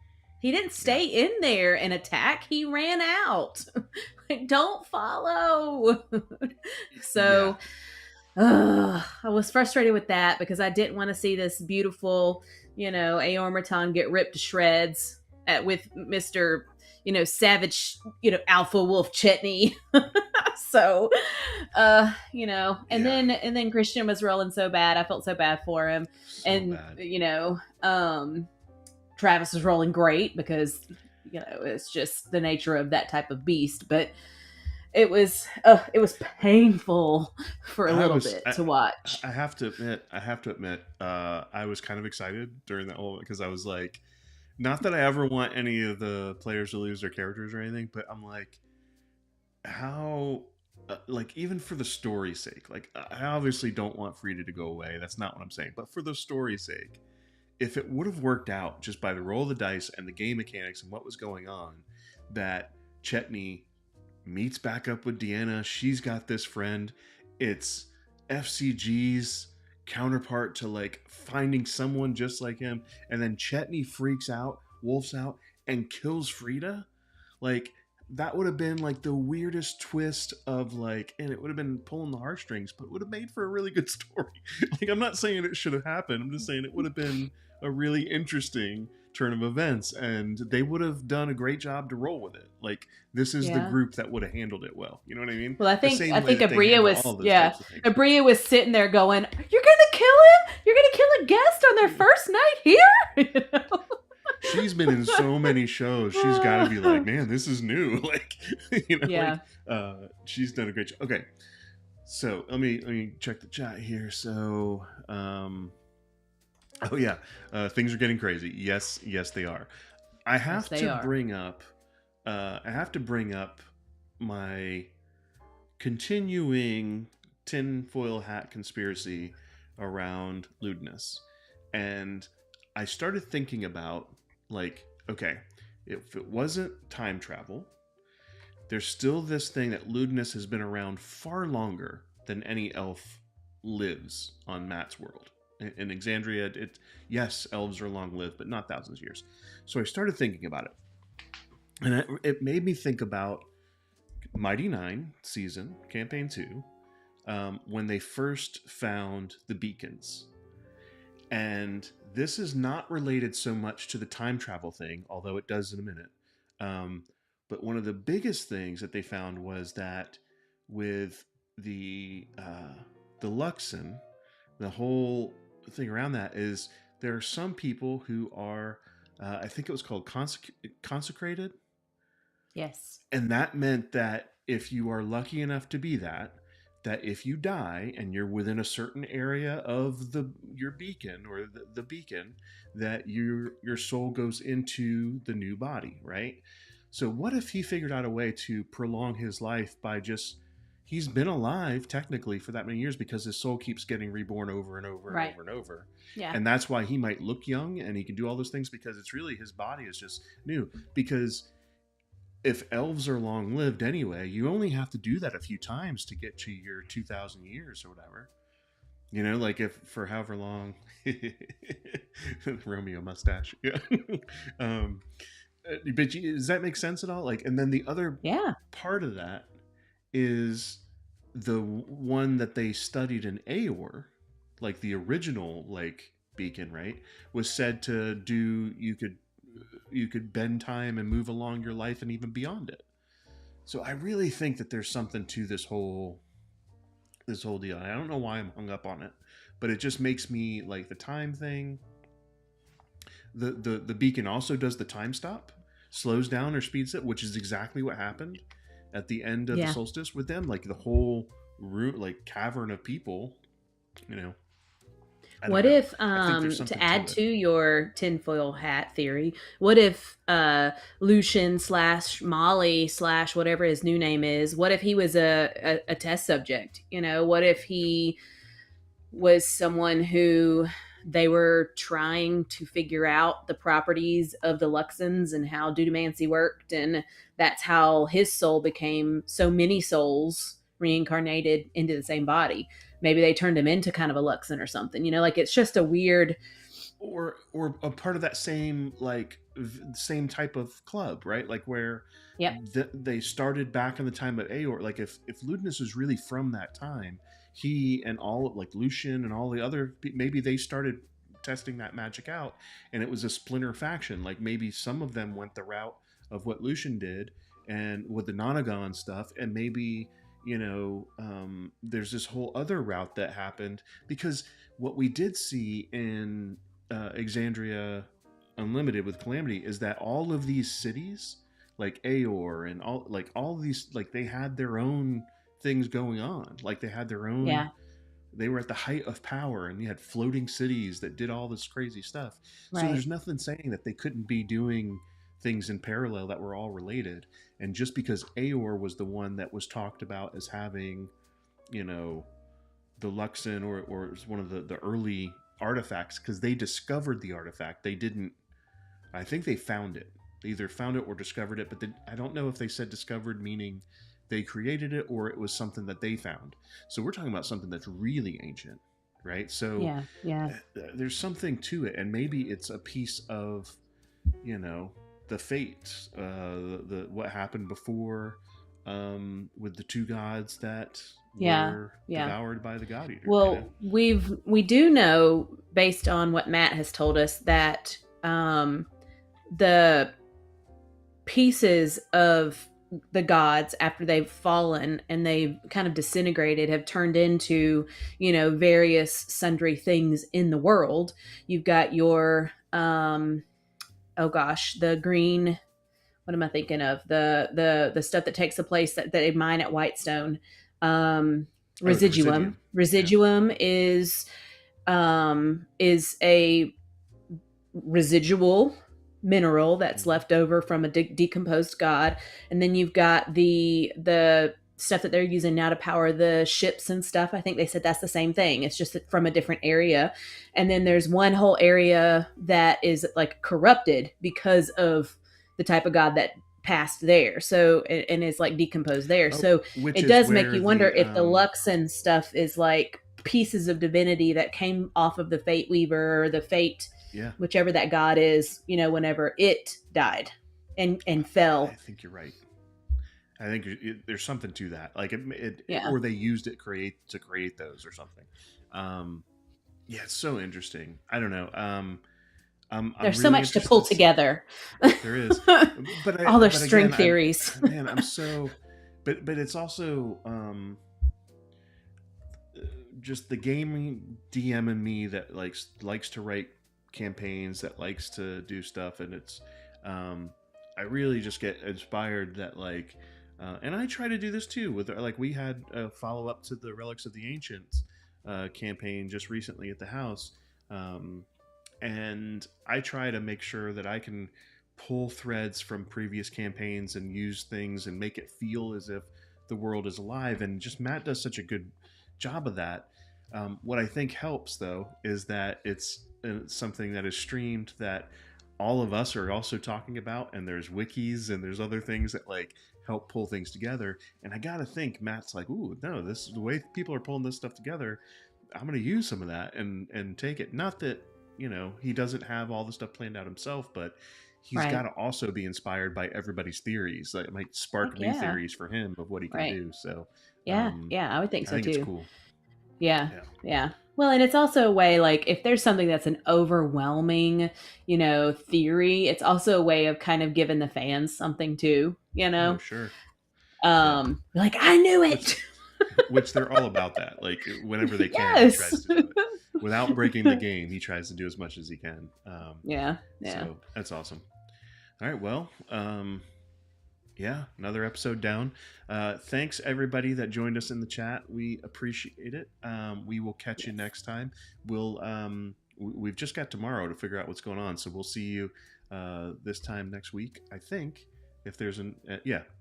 He didn't stay in there and attack. He ran out. Like, don't follow. So I was frustrated with that because I didn't want to see this beautiful, Aormaton get ripped to shreds with Mr. Savage, Alpha Wolf Chetney. So, and then Christian was rolling so bad. I felt so bad for him. Travis was rolling great because, it's just the nature of that type of beast. But it was painful for a little bit to watch. I have to admit, I was kind of excited during that whole, because I was like, not that I ever want any of the players to lose their characters or anything, but I'm like, how, even for the story's sake, I obviously don't want Frida to go away. That's not what I'm saying. But for the story's sake, if it would have worked out just by the roll of the dice and the game mechanics and what was going on, that Chetney meets back up with Deanna, she's got this friend, it's FCG's counterpart to finding someone just like him, and then Chetney freaks out, wolfs out, and kills Frida. That would have been the weirdest twist of and it would have been pulling the heartstrings, but it would have made for a really good story. I'm not saying it should have happened, I'm just saying it would have been a really interesting turn of events, and they would have done a great job to roll with it. This is the group that would have handled it well. You know what I mean? Well, I think Abria was sitting there going, "You're gonna kill him? You're gonna kill a guest on their first night here?" She's been in so many shows. She's got to be like, man, this is new. She's done a great job. Okay, so let me check the chat here. So, things are getting crazy. Yes, they are. I have to bring up my continuing tinfoil hat conspiracy around lewdness, and I started thinking about okay, if it wasn't time travel, there's still this thing that lewdness has been around far longer than any elf lives on Matt's world. In Exandria, yes, elves are long-lived, but not thousands of years. So I started thinking about it. And it made me think about Mighty Nine season, campaign 2, when they first found the beacons. And this is not related so much to the time travel thing, although it does in a minute. But one of the biggest things that they found was that with the Luxon, the whole thing around that is there are some people who are, I think it was called consecrated. Yes. And that meant that if you are lucky enough to be that if you die and you're within a certain area of your beacon or the beacon, that your soul goes into the new body, right? So what if he figured out a way to prolong his life by just, he's been alive technically for that many years because his soul keeps getting reborn over and over and Right. over and over. Yeah. And that's why he might look young and he can do all those things, because it's really his body is just new. Because if elves are long lived anyway, you only have to do that a few times to get to your 2,000 years or whatever. You know, like if for however long, Romeo mustache. Yeah. But does that make sense at all? Like, and then the other part of that is the one that they studied in Aor, like the original like beacon, right? Was said to do, you could bend time and move along your life and even beyond it. So I really think that there's something to this whole deal. I don't know why I'm hung up on it, but it just makes me like the time thing. The beacon also does the time stop, slows down or speeds it, which is exactly what happened at the end of the solstice with them. Like the whole room, like cavern of people, you know. What if, to add to your tinfoil hat theory, what if Lucian / Molly / whatever his new name is, what if he was a test subject? You know, what if he was someone who they were trying to figure out the properties of the Luxons and how dunamancy worked, and that's how his soul became so many souls reincarnated into the same body. Maybe they turned him into kind of a Luxon or something, you know, like it's just a weird, or a part of that same like same type of club, right? Like where they started back in the time of Aor. Like if Ludinus was really from that time, he and all like Lucian and all the other, maybe they started testing that magic out and it was a splinter faction. Like maybe some of them went the route of what Lucian did and with the Nonagon stuff, and maybe, you know, there's this whole other route that happened, because what we did see in Exandria Unlimited with Calamity is that all of these cities like Aor and all these, like they had their own things going on. Like they had their own, they were at the height of power and you had floating cities that did all this crazy stuff. Right. So there's nothing saying that they couldn't be doing things in parallel that were all related. And just because Aor was the one that was talked about as having, you know, the Luxon or was one of the early artifacts, because they discovered the artifact. They didn't, I think they found it. They either found it or discovered it, but I don't know if they said discovered meaning they created it or it was something that they found. So we're talking about something that's really ancient, right? So there's something to it, and maybe it's a piece of, you know, the fate, the what happened before with the two gods that were devoured by the God Eater. Well, you know? we do know, based on what Matt has told us, that the pieces of the gods, after they've fallen and they've kind of disintegrated, have turned into, you know, various sundry things in the world. You've got your the green, what am I thinking of? The stuff that takes the place that they mine at Whitestone. Residuum. Residuum is a residual mineral that's left over from a decomposed god. And then you've got the stuff that they're using now to power the ships and stuff. I think they said that's the same thing. It's just from a different area. And then there's one whole area that is like corrupted because of the type of god that passed there. So, and is like decomposed there. So it does make you wonder if the Luxon stuff is like pieces of divinity that came off of the Fate Weaver or the Fate, whichever that god is, you know, whenever it died and fell. I think you're right. I think there's something to that. Like or they used it to create those or something. It's so interesting. I don't know. There's really so much to pull together. There is, but all their but string again, theories. I'm so, but it's also just the gaming DM in me that likes to write campaigns, that likes to do stuff, and it's I really just get inspired that and I try to do this too with we had a follow up to the Relics of the Ancients campaign just recently at the house, and I try to make sure that I can pull threads from previous campaigns and use things and make it feel as if the world is alive, and just Matt does such a good job of that. What I think helps though is that it's something that is streamed that all of us are also talking about, and there's wikis and there's other things that help pull things together. And I gotta think Matt's ooh, no, this is the way people are pulling this stuff together. I'm gonna use some of that and take it. Not that he doesn't have all the stuff planned out himself, but he's got to also be inspired by everybody's theories. It might spark new theories for him of what he can do. So yeah, I would think so too. It's cool. Yeah. Well, and it's also a way, if there's something that's an overwhelming, theory, it's also a way of kind of giving the fans something too, Oh, sure. I knew it. Which they're all about that. Whenever they can, he tries to do it. Without breaking the game, he tries to do as much as he can. So that's awesome. All right, well, another episode down. Thanks everybody that joined us in the chat. We appreciate it. We will catch you next time. We've just got tomorrow to figure out what's going on, so we'll see you this time next week, I think. If there's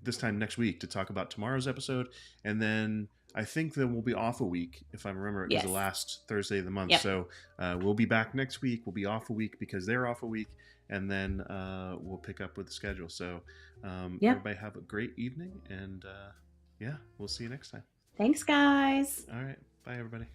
this time next week to talk about tomorrow's episode, and then I think then we'll be off a week, if I remember. It was the last Thursday of the month. Yep. So we'll be back next week. We'll be off a week because they're off a week, and then we'll pick up with the schedule. So everybody have a great evening, and we'll see you next time. Thanks, guys. All right. Bye, everybody.